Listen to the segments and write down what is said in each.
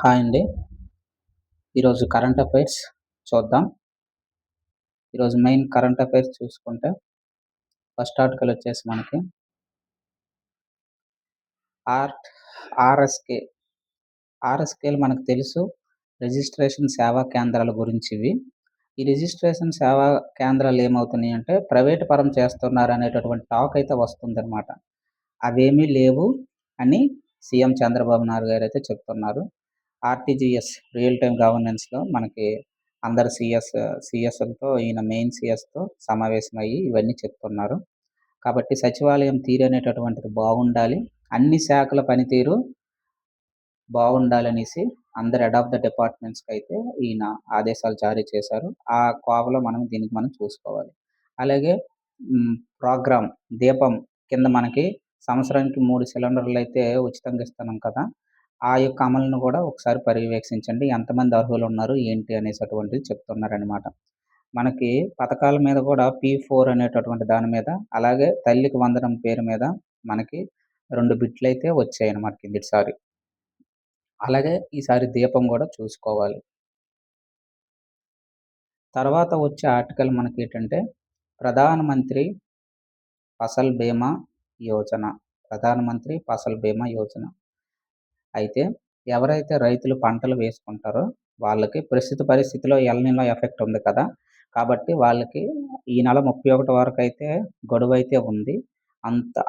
Hi అండి. ఈరోజు current affairs చూద్దాం. ఈరోజు మెయిన్ కరెంట్ అఫైర్స్ చూసుకుంటే ఫస్ట్ ఆర్టికల్ వచ్చేసి మనకి ఆర్ట్ ఆర్ఎస్‌కే. ఆర్ఎస్‌కేలు మనకు తెలుసు. రిజిస్ట్రేషన్ సేవా కేంద్రాల గురించి ఇవి. ఈ రిజిస్ట్రేషన్ సేవా కేంద్రాలు ఏమవుతున్నాయంటే ప్రైవేట్ పరం చేస్తున్నారనేటటువంటి టాక్ అయితే వస్తుందనమాట. అవేమీ లేవు అని సీఎం చంద్రబాబు నాయుడు గారైతే చెప్తున్నారు. ఆర్‌టీజీఎస్ రియల్ టైమ్ గవర్నెన్స్‌లో మనకి అందరు సీఎస్‌లతో ఈయన మెయిన్ సీఎస్‌తో సమావేశమయ్యి ఇవన్నీ చెప్తున్నారు. కాబట్టి సచివాలయం తీరు అనేటటువంటిది బాగుండాలి. అన్ని శాఖల పనితీరు బాగుండాలనేసి అందరు హెడ్ ఆఫ్ ద డిపార్ట్మెంట్స్‌కైతే ఈయన ఆదేశాలు జారీ చేశారు. ఆ కోవలో దీనికి మనం చూసుకోవాలి. అలాగే ప్రోగ్రామ్ దీపం కింద మనకి సంవత్సరానికి 3 సిలిండర్‌లైతే ఉచితంగా ఇస్తున్నాం కదా! ఆ యొక్క అమలును కూడా ఒకసారి పర్యవేక్షించండి. ఎంతమంది అర్హులున్నారు, ఏంటి అనేటటువంటిది చెప్తున్నారనమాట. మనకి పథకాల మీద కూడా P4 అనేటటువంటి దాని మీద, అలాగే తల్లికి వందనం పేరు మీద మనకి 2 బిట్లయితే వచ్చాయన్నమాట కిందటిసారి. అలాగే ఈసారి దీపం కూడా చూసుకోవాలి. తర్వాత వచ్చే ఆర్టికల్ మనకేంటంటే ప్రధానమంత్రి ఫసల్ బీమా యోజన. ప్రధానమంత్రి ఫసల్ బీమా యోజన. అయితే ఎవరైతే రైతులు పంటలు వేసుకుంటారో వాళ్ళకి ప్రస్తుత పరిస్థితిలో ఎల్‌నినో ఎఫెక్ట్ ఉంది కదా! కాబట్టి వాళ్ళకి ఈ నెల 31 వరకైతే గడువైతే ఉంది.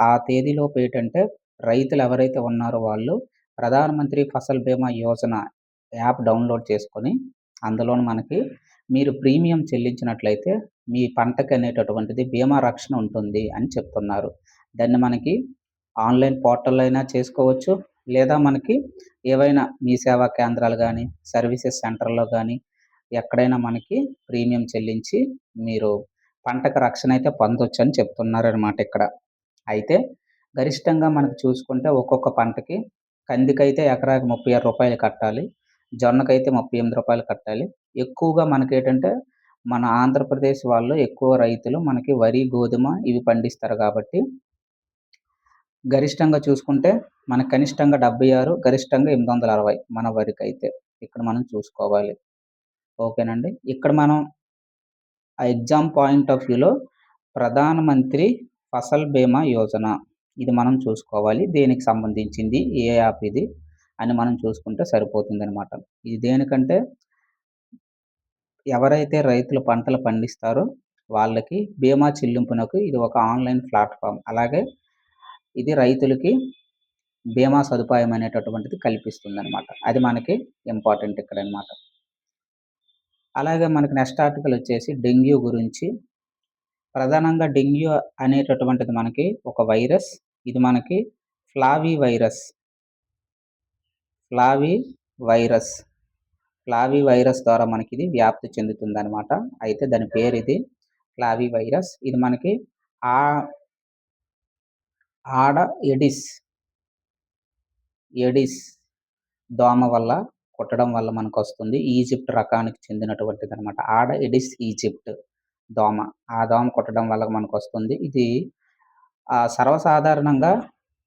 ఆ తేదీలోపు ఏంటంటే రైతులు ఎవరైతే ఉన్నారో వాళ్ళు ప్రధానమంత్రి ఫసల్ బీమా యోజన యాప్ డౌన్‌లోడ్ చేసుకొని అందులోను మనకి మీరు ప్రీమియం చెల్లించినట్లయితే మీ పంటకి అనేటటువంటిది బీమా రక్షణ ఉంటుంది అని చెప్తున్నారు. దాన్ని మనకి ఆన్‌లైన్ పోర్టల్‌లో అయినా చేసుకోవచ్చు. లేదా మనకి ఏవైనా మీ సేవా కేంద్రాలు గానీ, సర్వీసెస్ సెంటర్‌లో గానీ ఎక్కడైనా మనకి ప్రీమియం చెల్లించి మీరు పంటకు రక్షణ అయితే పొందొచ్చని చెప్తున్నారనమాట ఇక్కడ. అయితే గరిష్టంగా మనకు చూసుకుంటే ఒక్కొక్క పంటకి కందికైతే ఎకరాకి రూ. 36 కట్టాలి. జొన్నకైతే రూ. 38 కట్టాలి. ఎక్కువగా మనకేంటంటే మన ఆంధ్రప్రదేశ్ వాళ్ళు ఎక్కువ రైతులు మనకి వరి, గోధుమ ఇవి పండిస్తారు కాబట్టి గరిష్టంగా చూసుకుంటే మనకు కనిష్టంగా 76, గరిష్టంగా 860 మన వరికైతే. ఇక్కడ మనం చూసుకోవాలి. ఓకేనండి. ఇక్కడ మనం ఆ ఎగ్జామ్ పాయింట్ ఆఫ్ వ్యూలో ప్రధానమంత్రి ఫసల్ బీమా యోజన ఇది మనం చూసుకోవాలి. దేనికి సంబంధించింది? ఏ యాప్ ఇది? అని మనం చూసుకుంటే సరిపోతుందనమాట. ఇది దేనికంటే ఎవరైతే రైతులు పంటలు పండిస్తారో వాళ్ళకి బీమా చెల్లింపునకు ఇది ఒక ఆన్‌లైన్ ప్లాట్‌ఫార్మ్. అలాగే ఇది రైతులకి బీమా సదుపాయం అనేటటువంటిది కల్పిస్తుందనమాట. అది మనకి ఇంపార్టెంట్ ఇక్కడనమాట. అలాగే మనకి నెక్స్ట్ ఆర్టికల్ వచ్చేసి డెంగ్యూ గురించి. ప్రధానంగా డెంగ్యూ అనేటటువంటిది మనకి ఒక వైరస్. ఇది మనకి ఫ్లావీ వైరస్. ఫ్లావీ వైరస్ ద్వారా మనకిది వ్యాప్తి చెందుతుందనమాట. అయితే దాని పేరిది ఫ్లావీ వైరస్. ఇది మనకి ఆ ఆడ ఎడిస్ దోమ వల్ల కుట్టడం వల్ల మనకొస్తుంది. ఈజిప్ట్ రకానికి చెందినటువంటిదనమాట. ఆడ ఎడిస్ ఈజిప్ట్ దోమ. ఆ దోమ కుట్టడం వల్ల మనకొస్తుంది. ఇది సర్వసాధారణంగా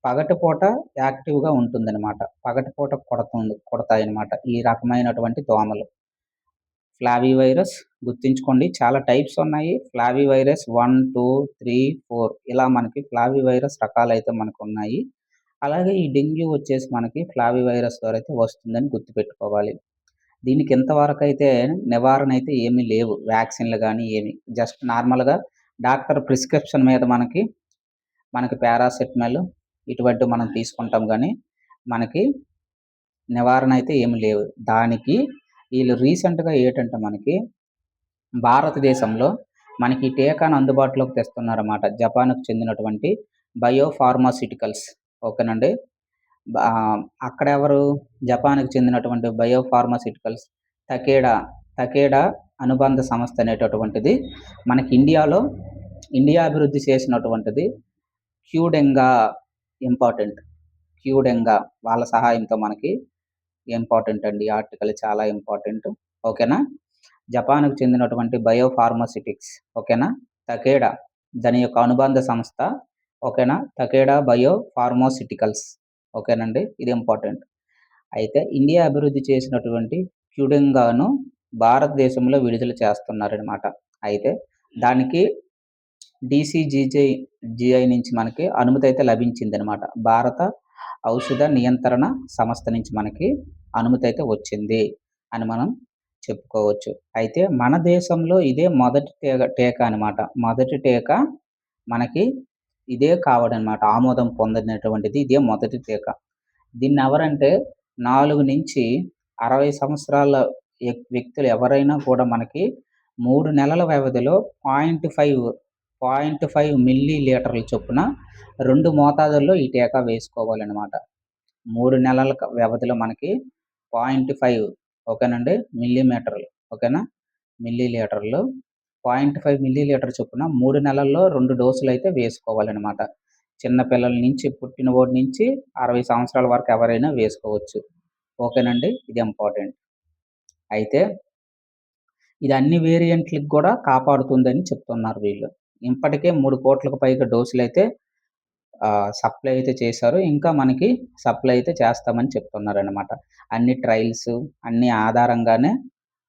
పగటిపూట యాక్టివ్‌గా ఉంటుందనమాట. పగటిపూట కుడతాయనమాట ఈ రకమైనటువంటి దోమలు. ఫ్లావీ వైరస్ గుర్తుంచుకోండి. చాలా టైప్స్ ఉన్నాయి. ఫ్లావీ వైరస్ 1, 2, 3, 4 ఇలా మనకి ఫ్లావీ వైరస్ రకాలైతే మనకున్నాయి. అలాగే ఈ డెంగ్యూ వచ్చేసి మనకి ఫ్లావీ వైరస్ ద్వారా అయితే వస్తుందని గుర్తుపెట్టుకోవాలి. దీనికి ఇంతవరకైతే నివారణ అయితే ఏమీ లేవు. వ్యాక్సిన్‌లు గానీ ఏమి. జస్ట్ నార్మల్‌గా డాక్టర్ ప్రిస్క్రిప్షన్ మీద మనకి పారాసెటమాల్ ఇటువంటివి మనం తీసుకుంటాం గానీ, మనకి నివారణ అయితే ఏమి లేవు. దానికి ఈళ్ళు రీసెంట్‌గా ఏటంటే మనకి భారతదేశంలో మనకి ఈ టీకాను అందుబాటులోకి తెస్తున్నారన్నమాట. జపాన్‌కు చెందినటువంటి బయో ఫార్మాస్యూటికల్స్ ఓకేనండి. అక్కడెవరు జపాన్‌కి చెందినటువంటి బయో ఫార్మాస్యూటికల్స్ టకేడా అనుబంధ సంస్థ అనేటటువంటిది మనకి ఇండియా అభివృద్ధి చేసినటువంటిది క్యూడెంగా వాళ్ళ సహాయంతో మనకి ఇంపార్టెంట్ అండి. ఈ ఆర్టికల్ చాలా ఇంపార్టెంట్. ఓకేనా? జపాన్‌కు చెందినటువంటి బయో ఫార్మాస్యూటిక్స్ ఓకేనా? టకేడా దాని యొక్క అనుబంధ సంస్థ ఓకేనా? టకేడా బయో ఫార్మాస్యూటికల్స్ ఓకేనండి. ఇది ఇంపార్టెంట్. అయితే ఇండియా అభివృద్ధి చేసినటువంటి క్యుడెంగాను భారతదేశంలో విడుదల చేస్తున్నారనమాట. అయితే దానికి జీఐ నుంచి మనకి అనుమతయితే లభించిందనమాట. భారత ఔషధ నియంత్రణ సంస్థ నుంచి మనకి అనుమతయితే వచ్చింది అని మనం చెప్పుకోవచ్చు. అయితే మన దేశంలో ఇదే మొదటి టీకా అనమాట. మొదటి టీకా మనకి ఇదే కావడనమాట. ఆమోదం పొందినటువంటిది ఇదే మొదటి టీకా. దీన్నెవరంటే 4-60 సంవత్సరాల వ్యక్తులు ఎవరైనా కూడా మనకి 3 నెలల వ్యవధిలో 0.5 మిల్లీ లీటర్ల చొప్పున 2 మోతాదుల్లో ఈ టీకా వేసుకోవాలనమాట. 3 నెలల వ్యవధిలో మనకి 0.5 ఓకేనండి. మిల్లీమీటర్లు ఓకేనా? మిల్లీ లీటర్లు 0.5 మిల్లీ లీటర్ చొప్పున 3 నెలల్లో 2 డోసులైతే వేసుకోవాలనమాట. చిన్న పిల్లల నుంచి పుట్టినోడి నుంచి 60 సంవత్సరాల వరకు ఎవరైనా వేసుకోవచ్చు. ఓకేనండి. ఇది ఇంపార్టెంట్. అయితే ఇది అన్ని వేరియంట్‌లకి కూడా కాపాడుతుందని చెప్తున్నారు వీళ్ళు. ఇప్పటికే 3,00,00,000కు పైగా డోసులైతే సప్లై అయితే చేశారు. ఇంకా మనకి సప్లై అయితే చేస్తామని చెప్తున్నారనమాట. అన్ని ట్రయల్స్ అన్ని ఆధారంగానే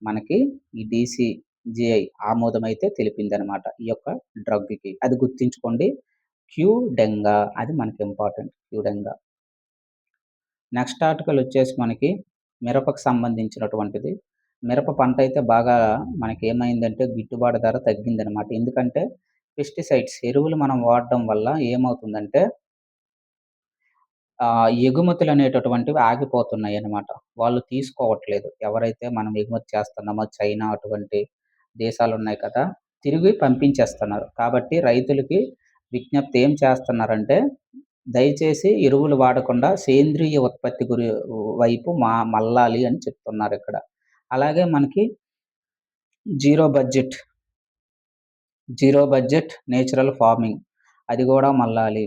మనకి ఈ డీసీజీఐ ఆమోదం అయితే తెలిపిందనమాట. ఈ యొక్క డ్రగ్‌కి. అది గుర్తుంచుకోండి. క్యూడెంగా అది మనకి ఇంపార్టెంట్. క్యూడెంగా. నెక్స్ట్ ఆర్టికల్ వచ్చేసి మనకి మిరపకు సంబంధించినటువంటిది. మిరప పంట అయితే బాగా మనకేమైందంటే గిట్టుబాటు ధర తగ్గిందనమాట. ఎందుకంటే పెస్టిసైడ్స్ ఎరువులు మనం వాడడం వల్ల ఏమవుతుందంటే ఎగుమతులు అనేటటువంటివి ఆగిపోతున్నాయన్నమాట. వాళ్ళు తీసుకోవట్లేదు. ఎవరైతే మనం ఎగుమతి చేస్తున్నామో చైనా అటువంటి దేశాలున్నాయి కదా! తిరిగి పంపించేస్తున్నారు. కాబట్టి రైతులకి విజ్ఞప్తి ఏం చేస్తున్నారంటే, దయచేసి ఎరువులు వాడకుండా సేంద్రియ ఉత్పత్తి వైపు మళ్ళాలి అని చెప్తున్నారిక్కడ. అలాగే మనకి zero budget, zero budget natural farming అది గూడా మళ్ళాలి.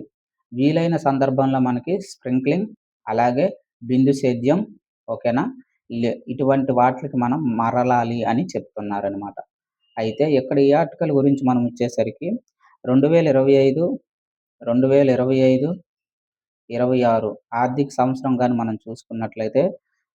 వీలైన సందర్భంలో మనకి స్ప్రింక్లింగ్ అలాగే బిందు సేద్యం ఓకేనా? ఇటువంటి వాటికి మనం మరలాలి అని చెప్తున్నారనమాట. అయితే ఇక్కడ ఈ ఆర్టికల్ గురించి మనం వచ్చేసరికి 2025, 2025, 26 ఆర్థిక సంవత్సరం గాని మనం చూసుకున్నట్లయితే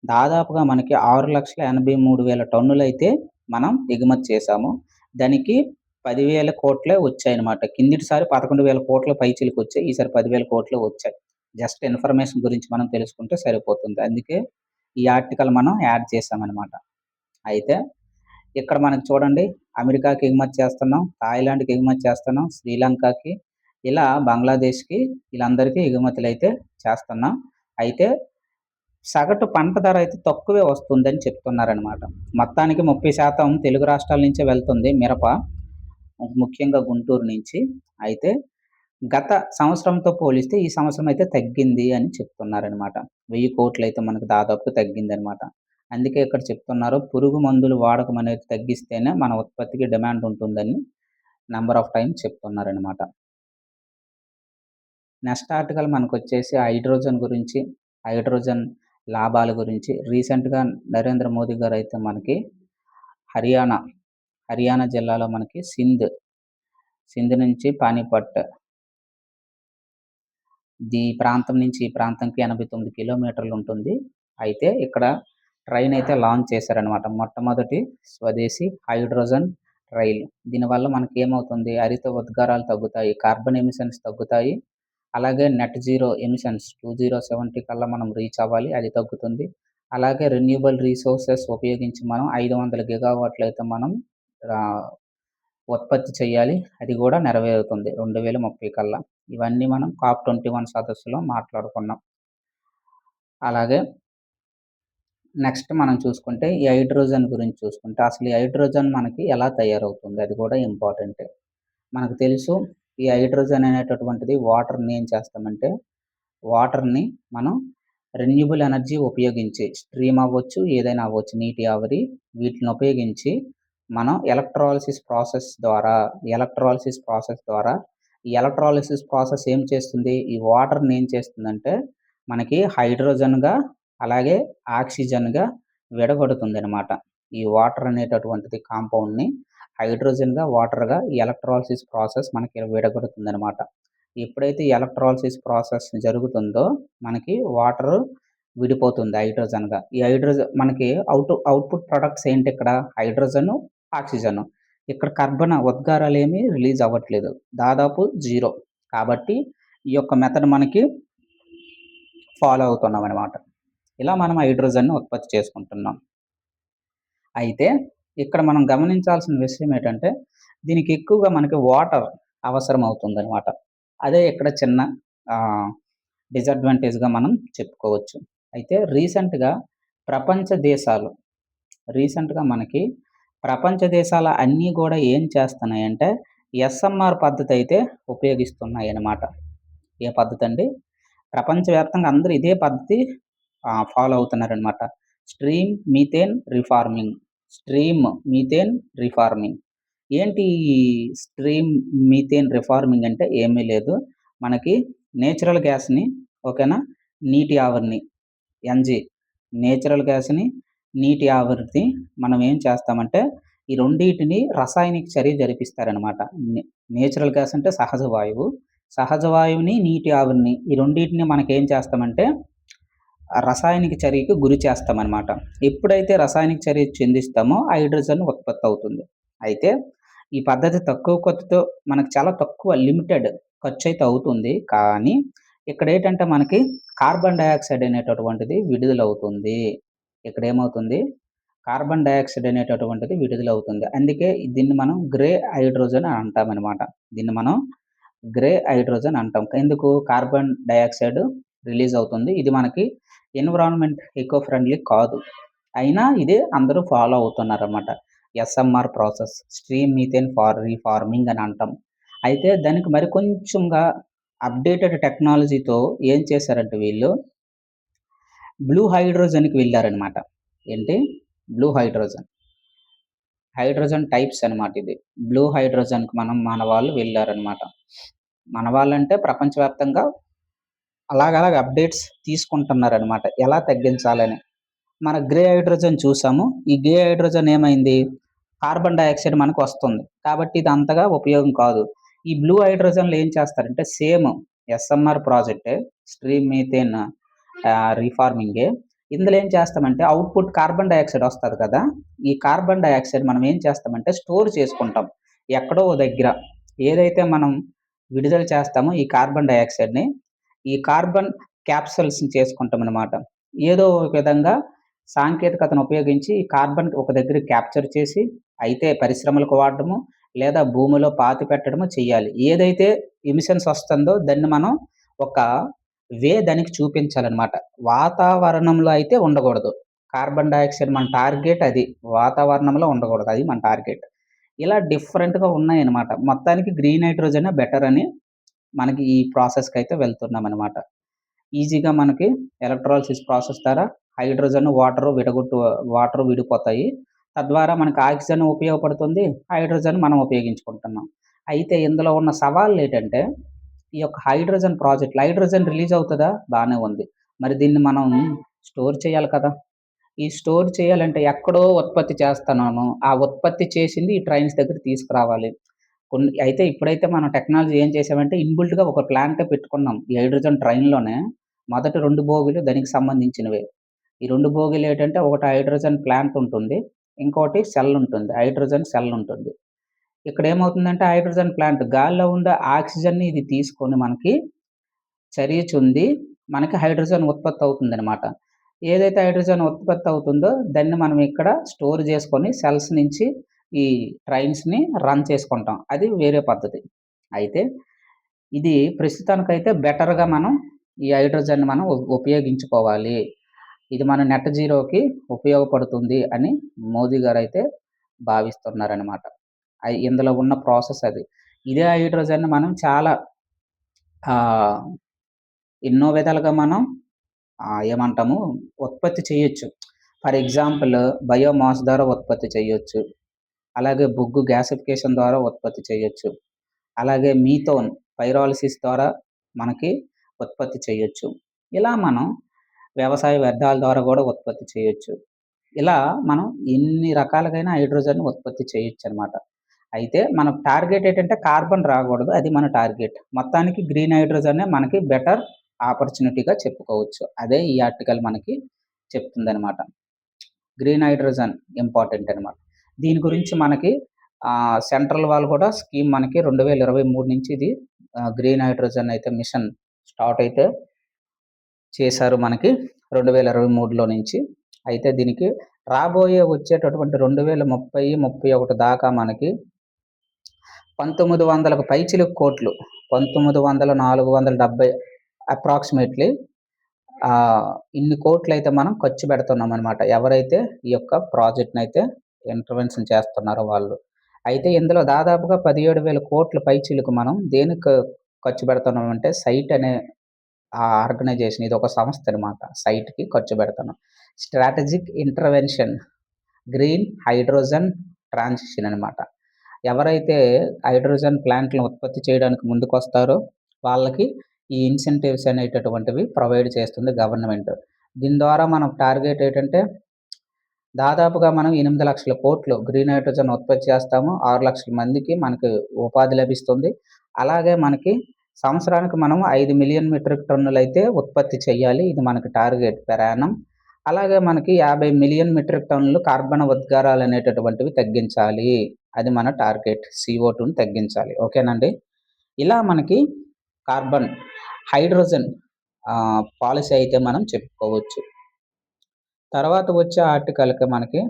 దాదాపుగా మనకి 6,83,000 టన్నులైతే మనం ఎగుమతి చేశాము. దానికి 10,000 కోట్లే వచ్చాయన్నమాట. కిందటిసారి 11,000 కోట్ల పైచిలుకొచ్చాయి. ఈసారి 10,000 కోట్లే వచ్చాయి. జస్ట్ ఇన్ఫర్మేషన్ గురించి మనం తెలుసుకుంటే సరిపోతుంది. అందుకే ఈ ఆర్టికల్ మనం యాడ్ చేశామన్నమాట. అయితే ఇక్కడ మనకు చూడండి అమెరికాకి ఎగుమతి చేస్తున్నాం, థాయిలాండ్‌కి ఎగుమతి చేస్తున్నాం, శ్రీలంకకి ఇలా బంగ్లాదేశ్‌కి వీళ్ళందరికీ ఎగుమతులైతే చేస్తున్నాం. అయితే సగటు పంట ధర అయితే తక్కువే వస్తుందని చెప్తున్నారనమాట. మొత్తానికి 30% తెలుగు రాష్ట్రాల నుంచే వెళ్తుంది మిరప. ముఖ్యంగా గుంటూరు నుంచి. అయితే గత సంవత్సరంతో పోలిస్తే ఈ సంవత్సరం అయితే తగ్గింది అని చెప్తున్నారనమాట. 1000 కోట్లయితే మనకు దాదాపుగా తగ్గిందనమాట. అందుకే ఇక్కడ చెప్తున్నారు పురుగు మందులు వాడకం అనేది తగ్గిస్తేనే మన ఉత్పత్తికి డిమాండ్ ఉంటుందని నంబర్ ఆఫ్ టైమ్స్ చెప్తున్నారనమాట. నెక్స్ట్ ఆర్టికల్ మనకొచ్చేసి హైడ్రోజన్ గురించి, హైడ్రోజన్ లాభాల గురించి రీసెంట్‌గా నరేంద్ర మోదీ గారైతే మనకి హర్యానా, హర్యానా జిల్లాలో మనకి సింధ్ నుంచి పానీపట్ ఈ ప్రాంతం నుంచి ఈ ప్రాంతంకి 89 కిలోమీటర్లు ఉంటుంది. అయితే ఇక్కడ ట్రైన్ అయితే లాంచ్ చేశారనమాట. మొట్టమొదటి స్వదేశీ హైడ్రోజన్ రైలు. దీనివల్ల మనకేమవుతుంది హరిత ఉద్గారాలు తగ్గుతాయి, కార్బన్ ఎమిషన్స్ తగ్గుతాయి. అలాగే నెట్ జీరో ఎమిషన్స్ 2070 కల్లా మనం రీచ్ అవ్వాలి. అది తగ్గుతుంది. అలాగే రెన్యూబుల్ రిసోర్సెస్ ఉపయోగించి మనం 500 గిగావాట్లయితే మనం ఆహ్, ఉత్పత్తి చేయాలి. అది గూడా నెరవేరుతుంది 2030 కల్లా. ఇవన్నీ మనం COP21 సదస్సులో మాట్లాడుకున్నాం. అలాగే నెక్స్ట్ మనం చూసుకుంటే ఈ హైడ్రోజన్ గురించి చూసుకుంటే అసలు ఈ హైడ్రోజన్ మనకి ఎలా తయారవుతుంది? అది కూడా ఇంపార్టెంటే. మనకు తెలుసు ఈ హైడ్రోజన్ అనేటటువంటిది వాటర్‌ని ఏం చేస్తామంటే వాటర్‌ని మనం రెన్యూబుల్ ఎనర్జీ ఉపయోగించి స్ట్రీమ్ అవ్వచ్చు, ఏదైనా అవ్వచ్చు నీటి ఆవిరి వీటిని ఉపయోగించి మనం ఈ ఎలక్ట్రాలిసిస్ ప్రాసెస్ ఏం చేస్తుంది? ఈ వాటర్‌ని ఏం చేస్తుందంటే మనకి హైడ్రోజన్‌గా అలాగే ఆక్సిజన్‌గా విడగొడుతుందనమాట. ఈ వాటర్ అనేటటువంటిది కాంపౌండ్‌ని హైడ్రోజన్‌గా, వాటర్‌గా ఈ ఎలక్ట్రాలిసిస్ ప్రాసెస్ మనకి విడగొడుతుందనమాట. ఎప్పుడైతే ఈ ఎలక్ట్రాలిసిస్ ప్రాసెస్ జరుగుతుందో మనకి వాటరు విడిపోతుంది హైడ్రోజన్‌గా. ఈ హైడ్రోజన్ మనకి అవుట్‌పుట్ ప్రొడక్ట్స్ ఏంటి ఇక్కడ? Hydrogen, oxygen. ఇక్కడ కర్బన ఉద్గారాలేమి రిలీజ్ అవ్వట్లేదు. దాదాపు 0. కాబట్టి ఈ యొక్క మెథడ్ మనకి ఫాలో అవుతున్నామనమాట. ఇలా మనం హైడ్రోజన్‌ని ఉత్పత్తి చేసుకుంటున్నాం. అయితే ఇక్కడ మనం గమనించాల్సిన విషయం ఏంటంటే, దీనికి ఎక్కువగా మనకి వాటర్ అవసరం అవుతుందనమాట. అదే ఇక్కడ చిన్న ఆహ్, డిసడ్వాంటేజ్‌గా మనం చెప్పుకోవచ్చు. అయితే ప్రపంచ దేశాలు రీసెంట్‌గా మనకి ప్రపంచ దేశాల అన్నీ గూడా ఏం చేస్తున్నాయంటే, ఎస్ఎంఆర్ పద్ధతయితే ఉపయోగిస్తున్నాయనమాట. ఏ పద్ధతండి? ప్రపంచవ్యాప్తంగా అందరూ ఇదే పద్ధతి ఫాలో అవుతున్నారనమాట. Stream methane reforming. Stream methane reforming. ఏంటి ఈ స్ట్రీమ్ మీథేన్ రిఫార్మింగ్ అంటే ఏమీ లేదు. మనకి నేచురల్ గ్యాస్‌ని ఓకేనా? నీటి ఆవిరిని ఎన్‌జీ నేచురల్ గ్యాస్‌ని, నీటి ఆవిరిని మనం ఏం చేస్తామంటే, ఈ రెండిటిని రసాయనిక చర్య జరిపిస్తారనమాట. నే నేచురల్ గ్యాస్ అంటే సహజ వాయువు. సహజ వాయువుని, నీటి ఆవిరిని ఈ రెండిటిని మనకేం చేస్తామంటే రసాయనిక చర్యకి గురి చేస్తామనమాట. ఎప్పుడైతే రసాయనిక చర్య చెందిస్తామో హైడ్రోజన్ ఉత్పత్తి అవుతుంది. అయితే ఈ పద్ధతి తక్కువ ఖర్చుతో మనకు చాలా తక్కువ లిమిటెడ్ ఖర్చయితే అవుతుంది. కానీ ఇక్కడేంటంటే మనకి కార్బన్ డయాక్సైడ్ అనేటటువంటిది విడుదలవుతుంది. ఇక్కడేమవుతుంది? కార్బన్ డయాక్సైడ్ అనేటటువంటిది విడుదలవుతుంది. అందుకే దీన్ని మనం గ్రే హైడ్రోజన్ అని అంటామనమాట. దీన్ని మనం గ్రే హైడ్రోజన్ అంటాం. ఎందుకు? కార్బన్ డయాక్సైడ్ రిలీజ్ అవుతుంది. ఇది మనకి ఎన్విరాన్మెంట్ ఎకో ఫ్రెండ్లీ కాదు. అయినా ఇదే అందరూ ఫాలో అవుతున్నారన్నమాట. SMR process stream methane reforming అని అంటాం. అయితే దానికి మరి కొంచెంగా అప్డేటెడ్ టెక్నాలజీతో ఏం చేశారంటే వీళ్ళు బ్లూ హైడ్రోజన్‌కి వెళ్లారన్నమాట. ఏంటి? Blue hydrogen. హైడ్రోజన్ టైప్స్ అన్నమాట ఇది. బ్లూ హైడ్రోజన్‌కి మన వాళ్ళు వెళ్లారన్నమాట. మన వాళ్ళంటే ప్రపంచవ్యాప్తంగా అలాగలాగ అప్డేట్స్ తీసుకుంటున్నారనమాట. ఎలా తగ్గించాలని. మన గ్రే హైడ్రోజన్ చూసాము. ఈ గ్రే హైడ్రోజన్ ఏమైంది? కార్బన్ డయాక్సైడ్ మనకొస్తుంది. కాబట్టి ఇది అంతగా ఉపయోగం కాదు. ఈ బ్లూ హైడ్రోజన్‌లో ఏం చేస్తారంటే సేమ్ ఎస్ఎంఆర్ ప్రాజెక్టే స్ట్రీమ్ మీథేన్ రీఫార్మింగే. ఇందులో ఏం చేస్తామంటే అవుట్‌పుట్ కార్బన్ డయాక్సైడ్ వస్తది కదా! ఈ కార్బన్ డయాక్సైడ్ మనం ఏం చేస్తామంటే స్టోర్ చేసుకుంటాం. ఎక్కడో ఓ దగ్గర. ఏదైతే మనం విడుదల చేస్తామో ఈ కార్బన్ డయాక్సైడ్‌ని ఈ కార్బన్ క్యాప్సూల్స్‌ని చేసుకుంటామనమాట. ఏదో ఒక విధంగా సాంకేతికతను ఉపయోగించి ఈ కార్బన్ ఒక దగ్గర క్యాప్చర్ చేసి, అయితే పరిశ్రమలకు వాడడము, లేదా భూమిలో పాతిపెట్టడము చెయ్యాలి. ఏదైతే ఎమిషన్స్ వస్తుందో దాన్ని మనం ఒక దానికి చూపించాలనమాట. వాతావరణంలో అయితే ఉండకూడదు. కార్బన్ డయాక్సైడ్ మన టార్గెట్ అది. వాతావరణంలో ఉండకూడదు. అది మన టార్గెట్. ఇలా డిఫరెంట్‌గా ఉన్నాయన్నమాట. మొత్తానికి గ్రీన్ హైడ్రోజనే బెటర్ అని మనకి ఈ ప్రాసెస్‌కైతే వెళ్తున్నామనమాట. ఈజీగా మనకి ఎలక్ట్రాలిసిస్ ప్రాసెస్ ద్వారా హైడ్రోజన్, వాటరు విడిపోతాయి. తద్వారా మనకు ఆక్సిజన్ ఉపయోగపడుతుంది. హైడ్రోజన్ మనం ఉపయోగించుకుంటున్నాం. అయితే ఇందులో ఉన్న సవాళ్ళేటంటే, ఈ యొక్క హైడ్రోజన్ రిలీజ్ అవుతదా? బానే ఉంది. మరి దీన్ని మనం స్టోర్ చేయాలి కదా! ఈ స్టోర్ చేయాలంటే ఎక్కడో ఉత్పత్తి చేస్తున్నాము. ఆ ఉత్పత్తి చేసింది ఈ ట్రైన్స్ దగ్గరికి తీసుకురావాలి. అయితే ఇప్పుడైతే మనం టెక్నాలజీ ఏం చేసామంటే ఇన్‌బిల్ట్‌గా ఒక ప్లాంటే పెట్టుకున్నాం. ఈ హైడ్రోజన్ ట్రైన్‌లోనే మొదటి 2 బోగీలు దానికి సంబంధించినవే. ఈ 2 బోగీలేటంటే ఒకటి హైడ్రోజన్ ప్లాంట్ ఉంటుంది. ఇంకోటి సెల్ ఉంటుంది. హైడ్రోజన్ సెల్ ఉంటుంది. ఇక్కడేమవుతుందంటే హైడ్రోజన్ ప్లాంట్ గాలిలో ఉండే ఆక్సిజన్‌ని ఇది తీసుకొని మనకి చర్య చెంది మనకి హైడ్రోజన్ ఉత్పత్తి అవుతుందనమాట. ఏదైతే హైడ్రోజన్ ఉత్పత్తి అవుతుందో దాన్ని మనం ఇక్కడ స్టోర్ చేసుకొని సెల్స్ నుంచి ఈ ట్రైన్స్‌ని రన్ చేసుకుంటాం. అది వేరే పద్ధతి. అయితే ఇది ప్రస్తుతానికైతే బెటర్‌గా మనం ఈ హైడ్రోజన్‌ని మనం ఉపయోగించుకోవాలి. ఇది మన నెట్ జీరోకి ఉపయోగపడుతుంది అని మోదీ గారైతే భావిస్తున్నారనమాట. ఇందులో ఉన్న ప్రాసెస్ అది. ఇదే హైడ్రోజన్‌ని మనం చాలా ఆహ్, ఎన్నో విధాలుగా మనం ఏమంటాము ఉత్పత్తి చేయొచ్చు. ఫర్ ఎగ్జాంపుల్ బయోమాస్ ద్వారా ఉత్పత్తి చేయొచ్చు. అలాగే బొగ్గు గ్యాసిఫికేషన్ ద్వారా ఉత్పత్తి చేయొచ్చు. అలాగే మీథోన్ పైరాలిసిస్ ద్వారా మనకి ఉత్పత్తి చేయొచ్చు. ఇలా మనం వ్యవసాయ వ్యర్థాల ద్వారా గూడా ఉత్పత్తి చేయొచ్చు. ఇలా మనం ఎన్ని రకాలుగైన హైడ్రోజన్‌ని ఉత్పత్తి చేయొచ్చనమాట. అయితే మన టార్గెట్ ఏంటంటే కార్బన్ రాకూడదు. అది మన టార్గెట్. మొత్తానికి గ్రీన్ హైడ్రోజనే మనకి బెటర్ ఆపర్చునిటీగా చెప్పుకోవచ్చు. అదే ఈ ఆర్టికల్ మనకి చెప్తుందనమాట. గ్రీన్ హైడ్రోజన్ ఇంపార్టెంట్ అనమాట. దీని గురించి మనకి సెంట్రల్ వాళ్ళు కూడా స్కీమ్ మనకి 2023 నుంచి ఇది గ్రీన్ హైడ్రోజన్ అయితే మిషన్ స్టార్ట్ అయితే చేశారు మనకి 2023లో నుంచి. అయితే దీనికి రాబోయే వచ్చేటటువంటి 2030, 31 దాకా మనకి 1900కు పైచిలుకు కోట్లు, 1900, 470 అప్రాక్సిమేట్‌లీ ఇన్ని కోట్లయితే మనం ఖర్చు పెడుతున్నామనమాట. ఎవరైతే ఈ యొక్క ప్రాజెక్ట్‌నయితే ఇంటర్వెన్షన్ చేస్తున్నారో వాళ్ళు. అయితే ఇందులో దాదాపుగా 17,000 కోట్ల పైచిలుకు మనం దేనికి ఖర్చు పెడుతున్నామంటే సైట్ అనే ఆర్గనైజేషన్ ఇదొక సంస్థ అనమాట. సైట్‌కి ఖర్చు పెడుతున్నాం. Strategic intervention green hydrogen transition అనమాట. ఎవరైతే హైడ్రోజన్ ప్లాంట్‌లను ఉత్పత్తి చేయడానికి ముందుకొస్తారో వాళ్ళకి ఈ ఇన్సెంటివ్స్ అనేటటువంటివి ప్రొవైడ్ చేస్తుంది గవర్నమెంట్. దీని ద్వారా మనం టార్గెట్ ఏంటంటే దాదాపుగా మనం 8,00,000 కోట్లు గ్రీన్ హైడ్రోజన్ ఉత్పత్తి చేస్తాము. 6,00,000 మందికి మనకి ఉపాధి లభిస్తుంది. అలాగే మనకి సంవత్సరానికి మనం 5,000,000 మెట్రిక్ టన్నులైతే ఉత్పత్తి చేయాలి. ఇది మనకి టార్గెట్ పెర్ యానమ్. అలాగే మనకి 50,000,000 మెట్రిక్ టన్నులు కార్బన్ ఉద్గారాలు అనేటటువంటివి తగ్గించాలి. అది మన టార్గెట్. CO2ని తగ్గించాలి. ఓకేనండి. ఇలా మనకి కార్బన్ హైడ్రోజన్ పాలిసీ అయితే మనం చెప్పుకోవచ్చు. తర్వాత వచ్చే ఆర్టికల్‌కి మనకి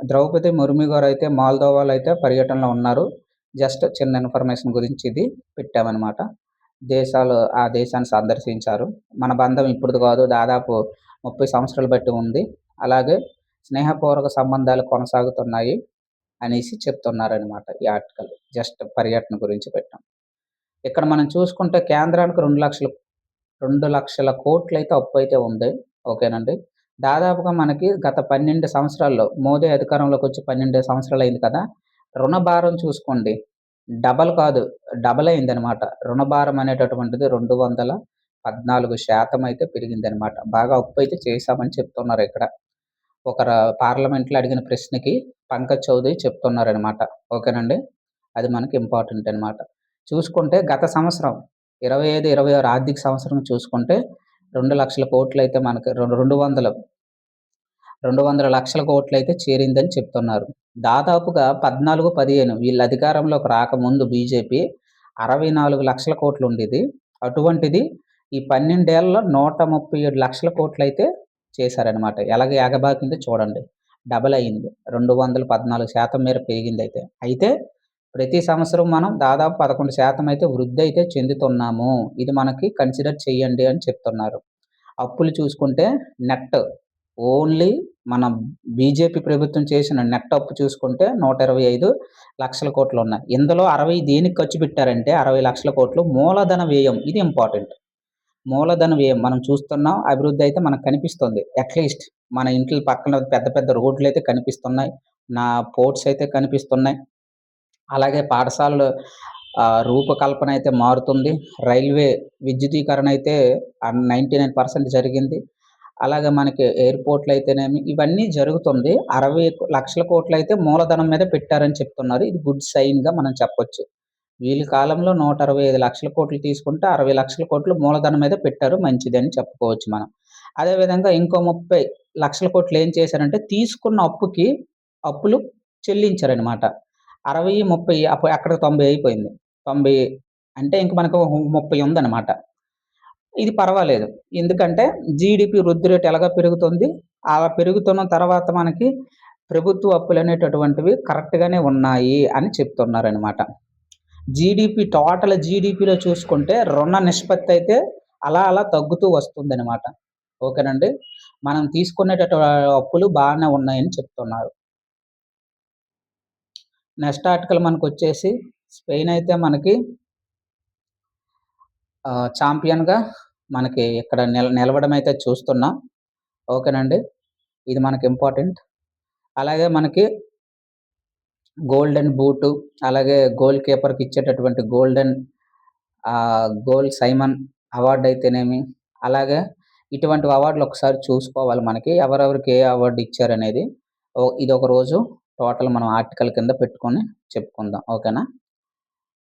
ద్రౌపది ముర్ము గారైతే మాల్దోవాలో అయితే పర్యటనలో ఉన్నారు. జస్ట్ చిన్న ఇన్ఫర్మేషన్ గురించి ఇది పెట్టామనమాట. ఆ దేశాన్ని సందర్శించారు. మన బంధం ఇప్పుడుది కాదు, దాదాపు 30 సంవత్సరాలు బట్టి ఉంది. అలాగే స్నేహపూర్వక సంబంధాలు కొనసాగుతున్నాయి అనేసి చెప్తున్నారనమాట ఈ ఆర్టికల్. జస్ట్ పర్యటన గురించి పెట్టాం. ఇక్కడ మనం చూసుకుంటే కేంద్రానికి 2,00,000 కోట్లయితే అప్పు అయితే ఉంది. ఓకేనండి. దాదాపుగా మనకి గత 12 సంవత్సరాల్లో మోదీ అధికారంలోకి వచ్చి 12 సంవత్సరాలు అయింది కదా! రుణ భారం చూసుకోండి. డబల్ అయిందనమాట. రుణభారం అనేటటువంటిది 214% అయితే పెరిగిందనమాట. బాగా అప్పు అయితే చేశామని చెప్తున్నారు ఇక్కడ. ఒక పార్లమెంట్‌లో అడిగిన ప్రశ్నకి పంకజ్ చౌదరి చెప్తున్నారనమాట. ఓకేనండి. అది మనకి ఇంపార్టెంట్ అనమాట. చూసుకుంటే గత సంవత్సరం 25, 26 ఆర్థిక సంవత్సరం చూసుకుంటే 2,00,000 కోట్లయితే మనకి 200 లక్షల కోట్లయితే చేరిందని చెప్తున్నారు. దాదాపుగా 14, 15 వీళ్ళు అధికారంలోకి రాకముందు బీజేపీ 64 లక్షల కోట్లు ఉండేది. అటువంటిది ఈ 12 ఏళ్లలో 137 లక్షల కోట్లయితే చేశారనమాట. ఎలాగ ఎగబాకిందో చూడండి. డబల్ అయింది. 214% మేర పెరిగిందయితే. అయితే ప్రతి సంవత్సరం మనం దాదాపు 11% అయితే వృద్ధి అయితే చెందుతున్నాము. ఇది మనకి కన్సిడర్ చేయండి అని చెప్తున్నారు. అప్పులు చూసుకుంటే నెట్ ఓన్లీ మన బీజేపీ ప్రభుత్వం చేసిన నెట్ అప్పు చూసుకుంటే 125 లక్షల కోట్లు ఉన్నాయి. ఇందులో 60 దేనికి ఖర్చు పెట్టారంటే 60 లక్షల కోట్లు మూలధన వ్యయం. ఇది ఇంపార్టెంట్. మూలధన వ్యయం మనం చూస్తున్నాం. అభివృద్ధి అయితే మనకు కనిపిస్తుంది. అట్‌లీస్ట్ మన ఇంట్ల పక్కన పెద్ద పెద్ద రోడ్లయితే కనిపిస్తున్నాయి. పోర్ట్స్ అయితే కనిపిస్తున్నాయి. అలాగే పాఠశాలలు రూపకల్పన అయితే మారుతుంది. రైల్వే విద్యుదీకరణ అయితే 99% జరిగింది. అలాగే మనకి ఎయిర్‌పోర్ట్‌లయితేనేమి ఇవన్నీ జరుగుతుంది. 60 లక్షల కోట్లయితే మూలధనం మీద పెట్టారని చెప్తున్నారు. ఇది గుడ్ సైన్‌గా మనం చెప్పొచ్చు. వీళ్ళ కాలంలో 165 లక్షల కోట్లు తీసుకుంటే 60 లక్షల కోట్లు మూలధనం మీద పెట్టారు. మంచిదని చెప్పుకోవచ్చు మనం. అదేవిధంగా ఇంకో 30 లక్షల కోట్లు ఏం చేశారంటే తీసుకున్న అప్పులు చెల్లించారనమాట. 60, 30 అక్కడ 90 అయిపోయింది. 90 అంటే ఇంక మనకు 30 ఉందనమాట. ఇది పర్వాలేదు. ఎందుకంటే జీడీపీ వృద్ధి రేట్ ఎలాగో పెరుగుతుంది. అలా పెరుగుతున్న తర్వాత మనకి ప్రభుత్వ అప్పులనేటటువంటివి కరెక్ట్‌గానే ఉన్నాయి అని చెప్తున్నారనమాట. టోటల్ జీడీపీలో చూసుకుంటే రుణ నిష్పత్తి అయితే అలా తగ్గుతూ వస్తుందనమాట. ఓకేనండి. మనం అప్పులు బాగానే ఉన్నాయని చెప్తున్నారు. నెక్స్ట్ ఆర్టికల్ మనకొచ్చేసి స్పెయిన్ అయితే మనకి ఛాంపియన్‌గా మనకి ఇక్కడ నిలవడం అయితే చూస్తున్నాం. ఓకేనండి. ఇది మనకి ఇంపార్టెంట్. అలాగే మనకి గోల్డెన్ బూటు, అలాగే గోల్ కీపర్‌కి ఇచ్చేటటువంటి గోల్ సైమన్ అవార్డ్ అయితేనేమి, అలాగే ఇటువంటి అవార్డులు ఒకసారి చూసుకోవాలి మనకి. ఎవరెవరికి ఏ అవార్డ్ ఇచ్చారనేది. ఇదొక రోజు టోటల్ మనం ఆర్టికల్ కింద పెట్టుకొని చెప్పుకుందాం. ఓకేనా?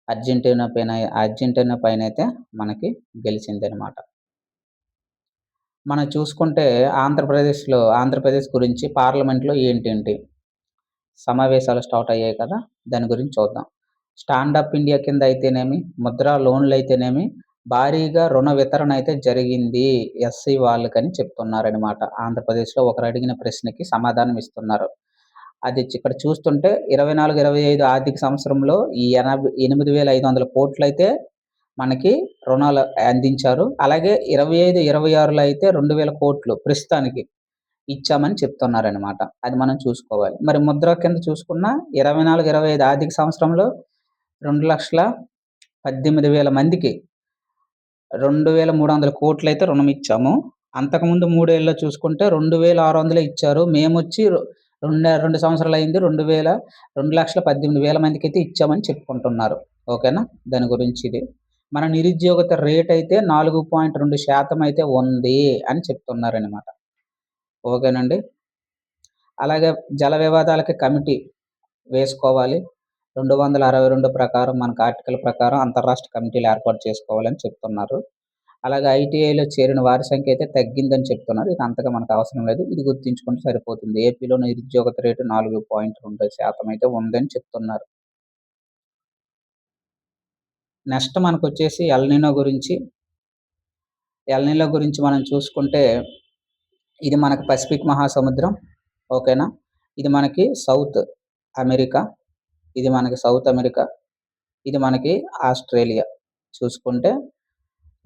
అర్జెంటీనా పైనైతే మనకి గెలిచిందనమాట. మనం చూసుకుంటే ఆంధ్రప్రదేశ్ గురించి పార్లమెంట్‌లో ఏంటేంటి సమావేశాలు స్టార్ట్ అయ్యాయి కదా! దాని గురించి చూద్దాం. స్టాండ్ అప్ ఇండియా కింద అయితేనేమి, ముద్రా లోన్‌లయితేనేమి భారీగా రుణ వితరణ అయితే జరిగింది. ఎస్‌సి వాళ్ళకని చెప్తున్నారనమాట. ఆంధ్రప్రదేశ్‌లో ఒకరు అడిగిన ప్రశ్నకి సమాధానం ఇస్తున్నారు. అది ఇక్కడ చూస్తుంటే 24, 25 ఆర్థిక సంవత్సరంలో ఈ 8,500 కోట్లయితే మనకి రుణాలు అందించారు. అలాగే 25, 26లో అయితే 2,000 కోట్లు ప్రస్తుతానికి ఇచ్చామని చెప్తున్నారనమాట. అది మనం చూసుకోవాలి. మరి ముద్ర కింద చూసుకున్న 24, 25 ఆర్థిక సంవత్సరంలో 2,18,000 మందికి 2,300 కోట్లయితే రుణమిచ్చాము. అంతకుముందు 3 ఏళ్లలో చూసుకుంటే 2,600 ఇచ్చారు. మేమొచ్చి 2 సంవత్సరాలయింది. 2,18,000 మందికైతే ఇచ్చామని చెప్పుకుంటున్నారు. ఓకేనా? దాని గురించి ఇది. మన నిరుద్యోగత రేటయితే 4.2% అయితే ఉంది అని చెప్తున్నారనమాట. ఓకేనండి. అలాగే జల వివాదాలకి కమిటీ వేసుకోవాలి. 262 ప్రకారం మనకు ఆర్టికల్ ప్రకారం అంతర్రాష్ట్ర కమిటీలు ఏర్పాటు చేసుకోవాలని చెప్తున్నారు. అలాగే ఐటీఐలో చేరిన వారి సంఖ్య అయితే తగ్గిందని చెప్తున్నారు. ఇది అంతగా మనకు అవసరం లేదు. ఇది గుర్తుంచుకుంటే సరిపోతుంది. ఏపీలో నిరుద్యోగత రేటు 4.2% అయితే ఉందని చెప్తున్నారు. నెక్స్ట్ మనకొచ్చేసి ఎల్‌నినో గురించి మనం చూసుకుంటే ఇది మనకు పసిఫిక్ మహాసముద్రం. ఓకేనా? ఇది మనకి అమెరికా. ఇది మనకి సౌత్ అమెరికా. ఇది మనకి ఆస్ట్రేలియా. చూసుకుంటే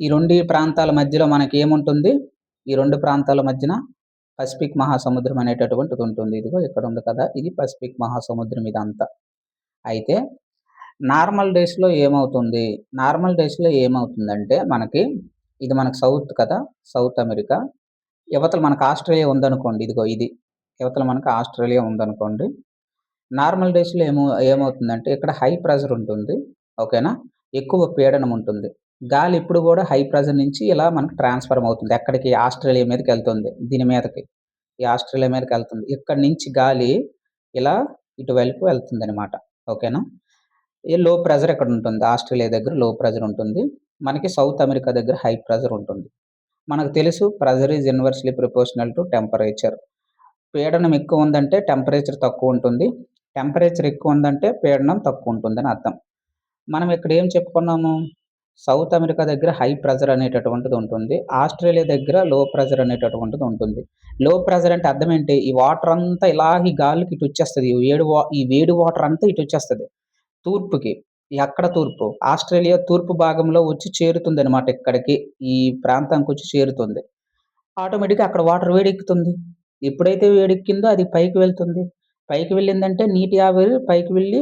ఈ 2 ప్రాంతాల మధ్యలో మనకేముంటుంది? ఈ 2 ప్రాంతాల మధ్యన పసిఫిక్ మహాసముద్రం అనేటటువంటిది ఉంటుంది. ఇదిగో ఇక్కడ ఉంది కదా! ఇది పసిఫిక్ మహాసముద్రం ఇదంతా. అయితే నార్మల్ డేస్‌లో ఏమవుతుందంటే మనకి ఇది మనకు సౌత్ కదా! South America. ఇవతల మనకు ఆస్ట్రేలియా ఉందనుకోండి. ఇదిగో ఇది. ఇవతల మనకు ఆస్ట్రేలియా ఉందనుకోండి. నార్మల్ డేస్‌లో ఏమవుతుందంటే ఇక్కడ హై ప్రెషర్ ఉంటుంది. ఓకేనా? ఎక్కువ పీడనం ఉంటుంది. గాలి ఎప్పుడు గూడా హై ప్రెషర్ నుంచి ఇలా మనకు ట్రాన్స్‌ఫర్మ్ అవుతుంది. ఎక్కడికి? ఆస్ట్రేలియా మీదకెళ్తుంది. దీని మీదకి. ఈ ఆస్ట్రేలియా మీదకెళ్తుంది. ఇక్కడి నుంచి గాలి ఇలా ఇటువైపు వెళ్తుందనమాట. ఓకేనా? ఈ లో ప్రెషర్ ఇక్కడుంటుంది. ఆస్ట్రేలియా దగ్గర లో ప్రెషర్ ఉంటుంది. మనకి సౌత్ అమెరికా దగ్గర హై ప్రెషర్ ఉంటుంది. మనకు తెలుసు pressure is inversely proportional to temperature. పీడనం ఎక్కువుందంటే టెంపరేచర్ తక్కువుంటుంది. టెంపరేచర్ ఎక్కువుందంటే పీడనం తక్కువుంటుందని అర్థం. మనం ఇక్కడ ఏం చెప్పుకున్నాము? సౌత్ అమెరికా దగ్గర హై ప్రెషర్ అనేటటువంటిది ఉంటుంది. ఆస్ట్రేలియా దగ్గర లో ప్రెషర్ అనేటటువంటిది ఉంటుంది. లో ప్రెషర్ అంటే అర్థం ఏంటి? ఈ వాటర్ అంతా ఇలాగ ఈ గాలికి ఇటొచ్చేస్తది. ఈ వేడి వాటర్ అంతా ఇటొచ్చేస్తది. తూర్పుకి. ఎక్కడ తూర్పు? ఆస్ట్రేలియా తూర్పు భాగంలో వచ్చి చేరుతుందనమాట ఇక్కడికి. ఈ ప్రాంతానికొచ్చి చేరుతుంది. ఆటోమేటిక్‌గా అక్కడ వాటర్ వేడెక్కుతుంది. ఎప్పుడైతే వేడెక్కిందో అది పైకి వెళ్తుంది. పైకి వెళ్ళిందంటే నీటి ఆవిరి పైకి వెళ్ళి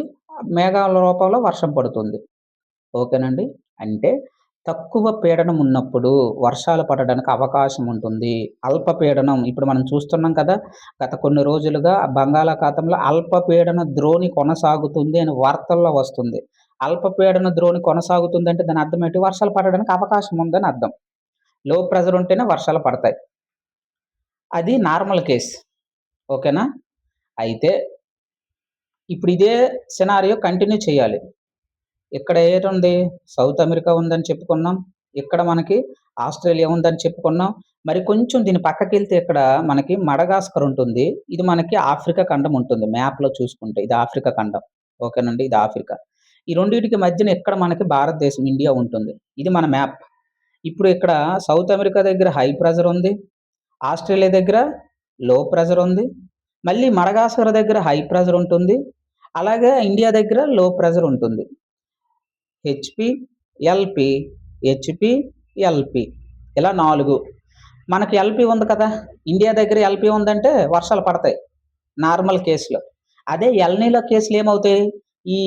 మేఘాల రూపంలో వర్షం పడుతుంది. ఓకేనండి. అంటే తక్కువ పీడనం ఉన్నప్పుడు వర్షాలు పడడానికి అవకాశం ఉంటుంది. అల్పపీడనం ఇప్పుడు మనం చూస్తున్నాం కదా! గత కొన్ని రోజులుగా బంగాళాఖాతంలో అల్పపీడన ద్రోణి కొనసాగుతుంది అని వార్తల్లో వస్తుంది. అల్పపీడన ద్రోణి కొనసాగుతుందంటే దాని అర్థం ఏంటి? వర్షాలు పడడానికి అవకాశం ఉందని అర్థం. లో ప్రెషర్ ఉంటేనే వర్షాలు పడతాయి. అది నార్మల్ కేస్. ఓకేనా? అయితే ఇప్పుడు ఇదే సినారియో కంటిన్యూ చేయాలి. ఇక్కడ ఏటుంది? సౌత్ అమెరికా ఉందని చెప్పుకున్నాం. ఇక్కడ మనకి ఆస్ట్రేలియా ఉందని చెప్పుకున్నాం. మరి కొంచెం దీని పక్కకెళ్తే ఇక్కడ మనకి మడగాస్కర్ ఉంటుంది. ఇది మనకి ఆఫ్రికా ఖండం ఉంటుంది. మ్యాప్‌లో చూసుకుంటే ఇది ఆఫ్రికా ఖండం. ఓకేనండి. ఇది ఆఫ్రికా. ఈ రెండిటికి మధ్యన ఇక్కడ మనకి భారతదేశం ఇండియా ఉంటుంది. ఇది మన మ్యాప్. ఇప్పుడు ఇక్కడ సౌత్ అమెరికా దగ్గర హై ప్రెషర్ ఉంది. ఆస్ట్రేలియా దగ్గర లో ప్రెషర్ ఉంది. మళ్ళీ మడగాస్కర్ దగ్గర హై ప్రెషర్ ఉంటుంది. అలాగే ఇండియా దగ్గర లో ప్రెషర్ ఉంటుంది. హెచ్‌పి, ఎల్‌పి, హెచ్‌పి, ఎల్‌పి ఇలా 4. మనకి ఎల్‌పి ఉంది కదా! ఇండియా దగ్గర ఎల్‌పి ఉందంటే వర్షాలు పడతాయి. నార్మల్ కేస్‌లో. అదే ఎల్‌నినో కేస్‌లో ఏమవుతాయి? ఈ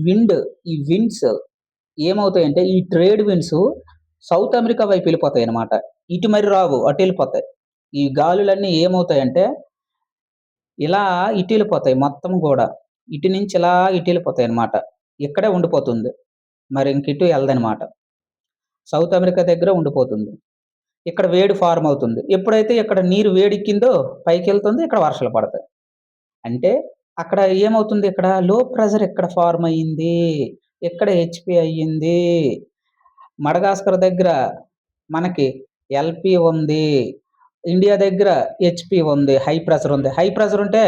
విండ్ ఈ విండ్స్ ఏమవుతాయంటే ఈ ట్రేడ్ విండ్స్ సౌత్ అమెరికా వైపు వెళ్ళిపోతాయన్నమాట. ఇటు మరి రావు అటెళ్ళిపోతాయి. ఈ గాలులన్నీ ఏమవుతాయంటే ఇలా ఇటెళ్ళిపోతాయి మొత్తం గూడా. ఇటు నుంచి ఇలా ఇటెళ్ళిపోతాయన్నమాట. ఇక్కడే ఉండిపోతుంది. మరి ఇంకెటు ఎళ్ళదనమాట. సౌత్ అమెరికా దగ్గర ఉండిపోతుంది. ఇక్కడ వేడి ఫార్మ్ అవుతుంది. ఎప్పుడైతే ఇక్కడ నీరు వేడెక్కిందో పైకెళ్తుంది. ఇక్కడ వర్షాలు పడతాయి. అంటే అక్కడ ఏమవుతుంది ఇక్కడ లో ప్రెషర్ ఇక్కడ ఫార్మ్ అయ్యింది. ఇక్కడ హెచ్‌పి అయ్యింది. మడగాస్కర్ దగ్గర మనకి ఎల్‌పి ఉంది. ఇండియా దగ్గర హెచ్‌పి ఉంది. హై ప్రెషర్ ఉంది. హై ప్రెషర్ ఉంటే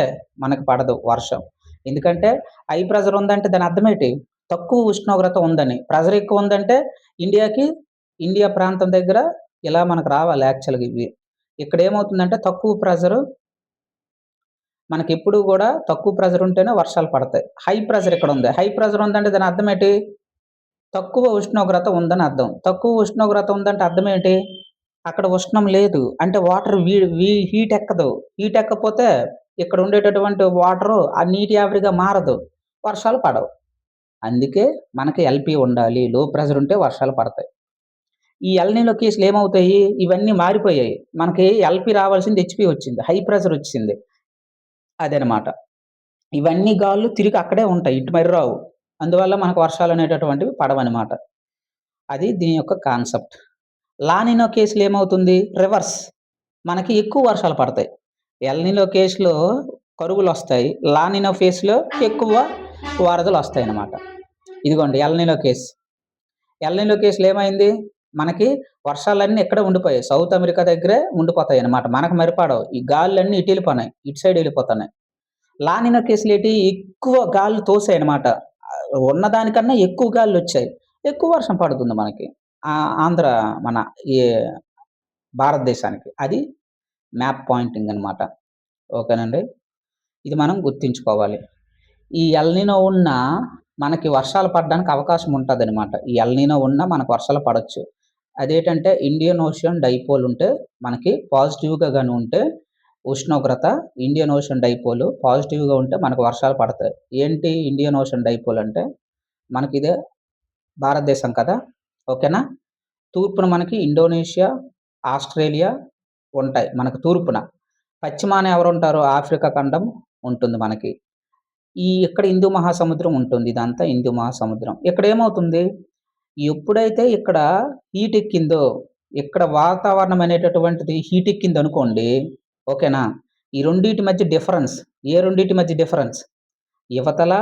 మనకు పడదు వర్షం. ఎందుకంటే హై ప్రెషర్ ఉందంటే దాని అర్థమేంటి? తక్కువ ఉష్ణోగ్రత ఉందని. ప్రెషర్ ఎక్కువ ఉందంటే ఇండియాకి ఇండియా ప్రాంతం దగ్గర ఇలా మనకు రావాలి యాక్చువల్‌గా ఇవి. ఇక్కడ ఏమవుతుందంటే తక్కువ ప్రెషరు మనకెప్పుడు గూడా తక్కువ ప్రెషర్ ఉంటేనే వర్షాలు పడతాయి. హై ప్రెషర్ ఇక్కడ ఉంది. హై ప్రెషర్ ఉందంటే దాని అర్థమేంటి? తక్కువ ఉష్ణోగ్రత ఉందని అర్థం. తక్కువ ఉష్ణోగ్రత ఉందంటే అర్థమేంటి? అక్కడ ఉష్ణం లేదు. అంటే వాటర్ హీట్ ఎక్కదు. హీట్ ఎక్కకపోతే ఇక్కడ ఉండేటటువంటి వాటరు ఆ నీటి ఆవిరిగా మారదు. వర్షాలు పడవు. అందుకే మనకి ఎల్‌పీ ఉండాలి. లో ప్రెషర్ ఉంటే వర్షాలు పడతాయి. ఈ ఎల్‌నినో కేసులు ఏమవుతాయి? ఇవన్నీ మారిపోయాయి. మనకి ఎల్‌పీ రావాల్సింది హెచ్‌పీ వచ్చింది. హై ప్రెషర్ వచ్చింది. అదనమాట. ఇవన్నీ గాలులు తిరిగి అక్కడే ఉంటాయి. ఇటు మరి రావు. అందువల్ల మనకు వర్షాలనేటటువంటివి పడవనమాట. అది దీని యొక్క కాన్సెప్ట్. లానినో కేసులో ఏమవుతుంది? రివర్స్. మనకి ఎక్కువ వర్షాలు పడతాయి. ఎల్‌నినో కేస్‌లో కరువులొస్తాయి. లానినో ఫేస్‌లో ఎక్కువ వరదలొస్తాయన్నమాట. ఇదిగోండి ఎల్‌నినో కేస్. ఎల్‌నినో కేస్‌లో ఏమైంది? మనకి వర్షాలన్నీ ఇక్కడే ఉండిపోయాయి. సౌత్ అమెరికా దగ్గరే ఉండిపోతాయన్నమాట. మనకు మరి పడవు. ఈ గాలులన్నీ ఇటెళ్ళిపోయినాయి. ఇటు సైడ్ ఎళ్ళిపోతున్నాయి. లానినో కేసులేటి ఎక్కువ గాలులు తోసాయన్నమాట. ఉన్నదానికన్నా ఎక్కువ గాలులొచ్చాయి. ఎక్కువ వర్షం పడుతుంది మనకి. ఆంధ్ర మన ఈ భారతదేశానికి. అది మ్యాప్ పాయింటింగ్ అనమాట. ఓకేనండి. ఇది మనం గుర్తుంచుకోవాలి. ఈ ఎల్‌నినో ఉన్నా మనకి వర్షాలు పడడానికి అవకాశం ఉంటదనమాట. ఈ ఎల్‌నినో ఉన్నా మనకు వర్షాలు పడొచ్చు. అదేంటంటే ఇండియన్ ఓషన్ డైపోల్ ఉంటే మనకి పాజిటివ్‌గా గాని ఉంటే ఉష్ణోగ్రత ఇండియన్ ఓషన్ డైపోల్ పాజిటివ్‌గా ఉంటే మనకు వర్షాలు పడతాయి. ఏంటి ఇండియన్ ఓషన్ డైపోల్ అంటే మనకిదే భారతదేశం కదా! ఓకేనా? తూర్పున మనకి ఇండోనేషియా, ఆస్ట్రేలియా ఉంటాయి. మనకు తూర్పున. పశ్చిమాన ఎవరుంటారు? ఆఫ్రికా ఖండం ఉంటుంది మనకి. ఇక్కడ హిందూ మహాసముద్రం ఉంటుంది. ఇదంతా హిందూ మహాసముద్రం. ఇక్కడేమవుతుంది? ఎప్పుడైతే ఇక్కడ హీట్ ఎక్కిందో, ఇక్కడ వాతావరణం అనేటటువంటిది హీట్ ఎక్కిందనుకోండి. ఓకేనా? ఈ రెండిటి మధ్య డిఫరెన్స్. ఏ రెండిటి మధ్య డిఫరెన్స్? ఇవతల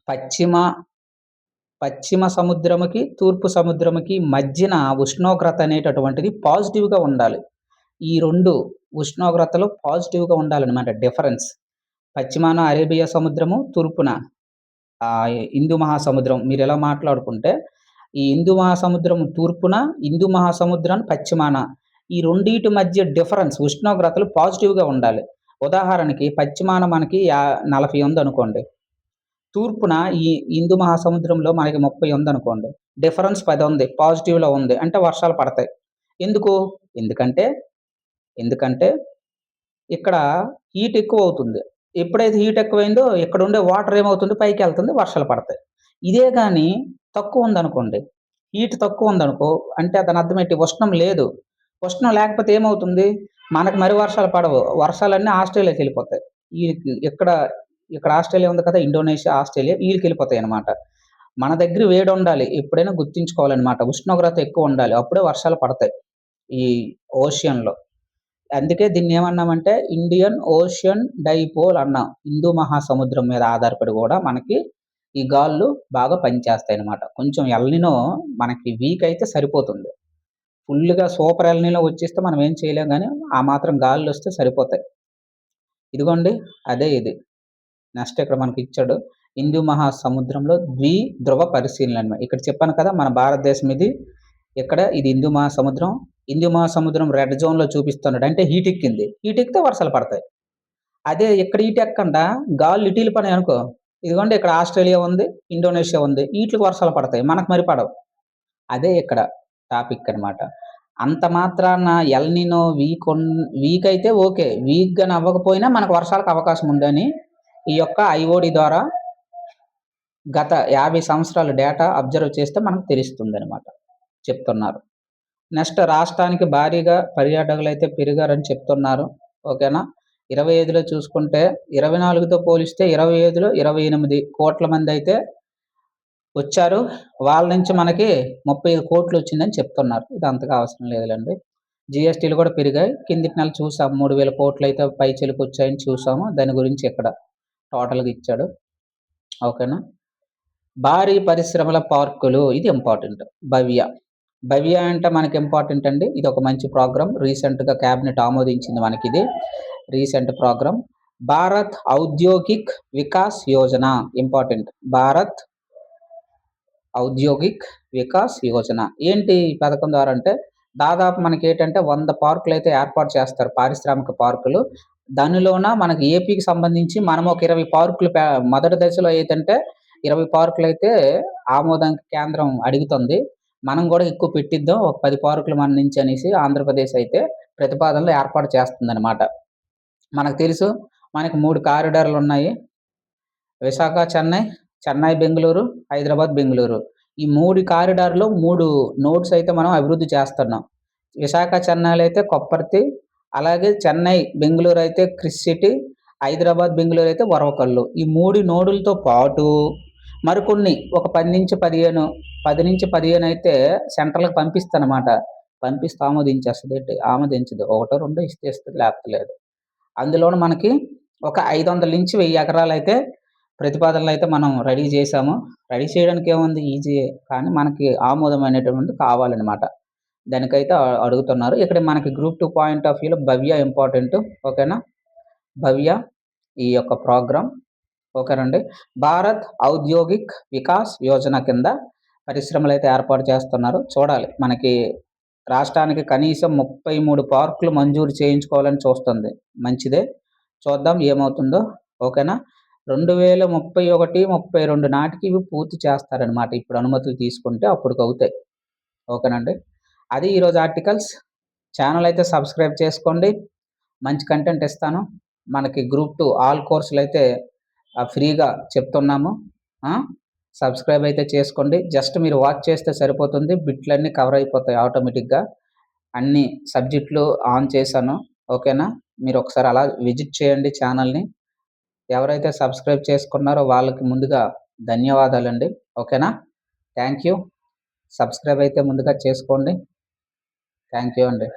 పశ్చిమ పశ్చిమ సముద్రముకి, తూర్పు సముద్రముకి మధ్యన ఉష్ణోగ్రత అనేటటువంటిది పాజిటివ్‌గా ఉండాలి. ఈ 2 ఉష్ణోగ్రతలు పాజిటివ్‌గా ఉండాలనమాట డిఫరెన్స్. పశ్చిమాన అరేబియా సముద్రము, తూర్పున హిందూ మహాసముద్రం. మీరిలా మాట్లాడుకుంటే, ఈ హిందూ మహాసముద్రం తూర్పున, హిందూ మహాసముద్రం పశ్చిమాన. ఈ రెండిటి మధ్య డిఫరెన్స్ ఉష్ణోగ్రతలు పాజిటివ్‌గా ఉండాలి. ఉదాహరణకి పశ్చిమాన మనకి 40 ఉందనుకోండి. తూర్పున ఈ హిందూ మహాసముద్రంలో మనకి 30 ఉందనుకోండి. డిఫరెన్స్ 10 ఉంది. పాజిటివ్‌లో ఉంది. అంటే వర్షాలు పడతాయి. ఎందుకు? ఎందుకంటే, ఎందుకంటే ఇక్కడ హీట్ ఎక్కువవుతుంది. ఎప్పుడైతే హీట్ ఎక్కువైందో ఇక్కడుండే వాటర్ ఏమవుతుంది? పైకెళ్తుంది. వర్షాలు పడతాయి. ఇదే గాని తక్కువుందనుకోండి. హీట్ తక్కువుందనుకో అంటే దాని అర్థం ఏంటి? ఉష్ణం లేదు. ఉష్ణం లేకపోతే ఏమవుతుంది? మనకు మరి వర్షాలు పడవు. వర్షాలన్నీ ఆస్ట్రేలియాకెళ్ళిపోతాయి. ఈళ్ళకి ఇక్కడ ఆస్ట్రేలియా ఉంది కదా! ఇండోనేషియా, ఆస్ట్రేలియా ఈళ్ళకెళ్ళిపోతాయన్నమాట. మన దగ్గర వేడుండాలి. ఎప్పుడైనా గుర్తుంచుకోవాలన్నమాట. ఉష్ణోగ్రత ఎక్కువుండాలి. అప్పుడే వర్షాలు పడతాయి. ఈ ఓషియన్‌లో. అందుకే దీన్నేమన్నామంటే ఇండియన్ ఓషన్ డైపోల్ అన్నాం. హిందూ మహాసముద్రం మీద ఆధారపడి గూడా మనకి ఈ గాలులు బాగా పనిచేస్తాయన్నమాట. కొంచెం ఎల్‌నినో మనకి వీక్ అయితే సరిపోతుంది. ఫుల్లుగా సూపర్ ఎల్‌నినో వచ్చేస్తే మనం ఏం చేయలేం గానీ, ఆ మాత్రం గాలులొస్తే సరిపోతాయి. ఇదిగోండి అదే ఇది. నెక్స్ట్ ఇక్కడ మనకిచ్చాడు. హిందూ మహాసముద్రంలో ద్వి-ధ్రువ పరిశీలన. ఇక్కడ చెప్పాను కదా! మన భారతదేశం ఇది. ఇక్కడ ఇది హిందూ మహాసముద్రం. హిందూ మహాసముద్రం రెడ్ జోన్‌లో చూపిస్తున్నాడు. అంటే హీట్ ఎక్కింది. హీట్ ఎక్కితే వర్షాలు పడతాయి. అదే ఇక్కడ హీట్ ఎక్కకుండా గాలులు ఇటు ఎళ్ళిపోయినాయనుకో, ఇదిగోండి ఇక్కడ ఆస్ట్రేలియా ఉంది, ఇండోనేషియా ఉంది. ఈట్లికి వర్షాలు పడతాయి. మనకు మరి పడవు. అదే ఇక్కడ టాపిక్ అన్నమాట. అంత మాత్రాన ఎల్‌నినో వీక్ అయితే ఓకే. వీక్ గాని అవ్వకపోయినా మనకు వర్షాలకు అవకాశం ఉందని ఈ యొక్క ఐఓడీ ద్వారా గత 50 సంవత్సరాల డేటా అబ్జర్వ్ చేస్తే మనకు తెలుస్తుందనమాట. చెప్తున్నారు. నెక్స్ట్ రాష్ట్రానికి భారీగా పర్యాటకులైతే పెరిగారని చెప్తున్నారు. ఓకేనా? 25లో చూసుకుంటే 24తో పోలిస్తే 25లో 28 కోట్ల మందైతే వచ్చారు. వాళ్ళ నుంచి మనకి 35 కోట్లొచ్చిందని చెప్తున్నారు. ఇది అంతగా అవసరం లేదులెండి. జీఎస్టీలు కూడా పెరిగాయి. కిందటి నెల చూసాం 3000 కోట్లయితే పైచిలుకొచ్చాయని చూసాము. దాని గురించి ఇక్కడ టోటల్‌గా ఇచ్చాడు. ఓకేనా? భారీ పరిశ్రమల పార్కులు ఇది ఇంపార్టెంట్. భవ్య. భవ్య అంటే మనకి ఇంపార్టెంట్ అండి. ఇది ఒక మంచి ప్రోగ్రామ్. రీసెంట్‌గా క్యాబినెట్ ఆమోదించింది మనకిది. Recent programme. Bharat Audyogik Vikas Yojana important. Bharat Audyogik Vikas Yojana. ఏంటి ఈ పథకం ద్వారా అంటే, దాదాపు మనకేంటంటే 100 పార్కులైతే ఏర్పాటు చేస్తారు. పారిశ్రామిక పార్కులు. దానిలోన మనకి ఏపీకి సంబంధించి మనం ఒక 20 పార్కులు మొదటి దశలో ఏదంటే 20 పార్కులైతే ఆమోదానికి కేంద్రం అడుగుతుంది. మనం గూడా ఎక్కువ పెట్టిద్దాం. ఒక 10 పార్కులు మన నుంచి అనేసి ఆంధ్రప్రదేశ్ అయితే ప్రతిపాదనలు ఏర్పాటు చేస్తుందనమాట. మనకు తెలుసు మనకి 3 కారిడార్‌లున్నాయి. విశాఖ, చెన్నై, చెన్నై, బెంగుళూరు, హైదరాబాద్, బెంగుళూరు. ఈ 3 కారిడార్‌లో 3 నోడ్స్ అయితే మనం అభివృద్ధి చేస్తున్నాం. విశాఖ, చెన్నైలో అయితే కొప్పర్తి, అలాగే చెన్నై, బెంగుళూరు అయితే క్రిస్ సిటీ, హైదరాబాద్, బెంగుళూరు అయితే వరవకల్లు. ఈ 3 నోడులతో పాటు మరికొన్ని ఒక 10-15, 10-15 అయితే సెంట్రల్‌కి పంపిస్తనమాట. పంపిస్తే ఆమోదించేస్తదేంటి? ఆమోదించదు. ఒకటో రెండో ఇస్తే ఇస్తది లేకపోతే లేదు. అందులోను మనకి ఒక 500-1000 ఎకరాలైతే ప్రతిపాదనలైతే మనం రెడీ చేశాము. రెడీ చేయడానికి ఏముంది ఈజీయే. కానీ మనకి ఆమోదం అనేటువంటిది కావాలనమాట. దానికైతే అడుగుతున్నారు. ఇక్కడ మనకి గ్రూప్ 2 పాయింట్ ఆఫ్ వ్యూలో భవ్య ఇంపార్టెంట్. ఓకేనా? భవ్య ఈ యొక్క ప్రోగ్రామ్ ఓకేనండి. భారత్ ఔద్యోగిక్ వికాస్ యోజన కింద పరిశ్రమలైతే ఏర్పాటు చేస్తున్నారు. చూడాలి. మనకి రాష్ట్రానికి కనీసం 33 పార్కులు మంజూరు చేయించుకోవాలని చూస్తుంది. మంచిదే. చూద్దాం ఏమవుతుందో. ఓకేనా? 2031, 32 నాటికి ఇవి పూర్తి చేస్తారనమాట. ఇప్పుడు అనుమతులు తీసుకుంటే అప్పటికవుతాయి. ఓకేనండి. అది ఈరోజు ఆర్టికల్స్. ఛానెల్ అయితే సబ్స్క్రైబ్ చేసుకోండి. మంచి కంటెంట్ ఇస్తాను. మనకి గ్రూప్ 2 ఆల్ కోర్సులైతే ఫ్రీగా చెప్తున్నాము. ఆ! సబ్స్క్రైబ్ అయితే చేసుకోండి. జస్ట్ మీరు వాచ్ చేస్తే సరిపోతుంది. బిట్లన్నీ కవర్ అయిపోతాయి ఆటోమేటిక్‌గా. అన్ని సబ్జెక్టులు ఆన్ చేశాను. ఓకేనా? మీరు ఒకసారి అలా విజిట్ చేయండి ఛానెల్‌ని. ఎవరైతే సబ్స్క్రైబ్ చేసుకున్నారో వాళ్ళకి ముందుగా ధన్యవాదాలండి. ఓకేనా? Thank you. సబ్స్క్రైబ్ అయితే ముందుగా చేసుకోండి. థాంక్ యూ అండి.